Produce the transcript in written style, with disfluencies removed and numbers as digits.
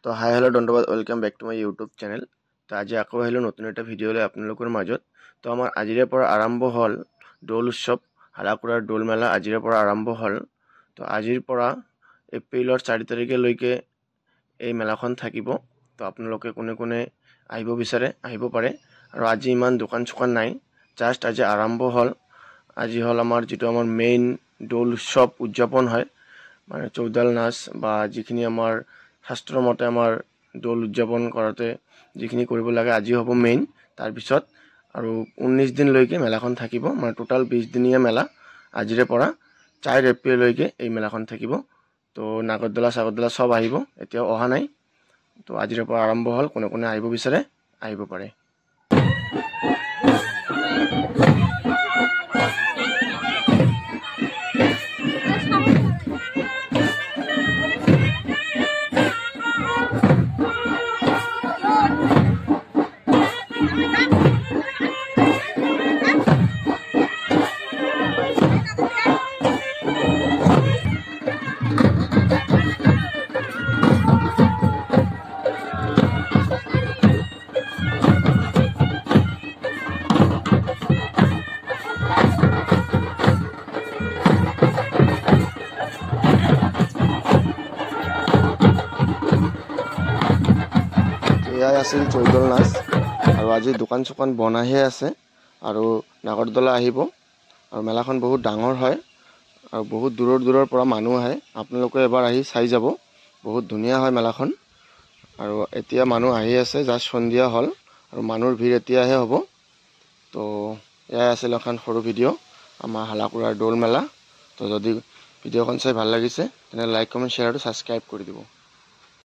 তো hi hello' ধন্যবাদ, welcome back to my YouTube channel. তো আজি আকৌ আহিলোঁ নতুন এটা ভিডিঅ' লৈ আপোনালোকৰ মাজত। তো আমাৰ আজিৰে পৰা আৰম্ভ হ'ল দৌল উৎসৱ, হালাকুৰাৰ দৌল মেলা আজিৰে পৰা আৰম্ভ হ'ল। তো আজিৰ পৰা এপ্ৰিলৰ 4 তাৰিখলৈকে এই মেলাখন থাকিব। তো আপোনালোকে কোনে কোনে আহিব বিচাৰে আহিব পাৰে। আৰু আজি ইমান দোকান চোকান নাই, জাষ্ট আজি আৰম্ভ হ'ল। আজি হ'ল আমাৰ যিটো আমাৰ মেইন দৌল উৎসৱ উদযাপন হয়, মানে চৌডাল নাচ বা যিখিনি আমাৰ শাস্ত্ৰৰ মতে আমাৰ দৌল উদযাপন কৰোঁতে যিখিনি কৰিব লাগে আজি হ'ব মেইন। তাৰপিছত আৰু 19 দিনলৈকে মেলাখন থাকিব, মানে টোটাল 20 দিনীয়া মেলা। আজিৰে পৰা 4 এপ্ৰিললৈকে এই মেলাখন থাকিব। তো নাগৰদলা চাগৰদলা চব আহিব, এতিয়াও অহা নাই। তো আজিৰে পৰা আৰম্ভ হ'ল, কোনে কোনে আহিব বিচাৰে আহিব পাৰে। এয়াই আছিল চৌডল নাচ। আৰু আজি দোকান চোকান বনাইহে আছে, আৰু নাগৰদলা আহিব। আৰু মেলাখন বহুত ডাঙৰ হয়, আৰু বহুত দূৰৰ দূৰৰ পৰা মানুহ আহে। আপোনালোকে এবাৰ আহি চাই যাব, বহুত ধুনীয়া হয় মেলাখন। আৰু এতিয়া মানুহ আহি আছে, জাষ্ট সন্ধিয়া হ'ল আৰু মানুহৰ ভিৰ এতিয়াহে হ'ব। তো এয়াই আছিল এখন সৰু ভিডিঅ' আমাৰ হালাকুৰাৰ দৌল মেলা। তো যদি ভিডিঅ'খন চাই ভাল লাগিছে তেনে লাইক কমেণ্ট শ্বেয়াৰ আৰু ছাবস্ক্ৰাইব কৰি দিব।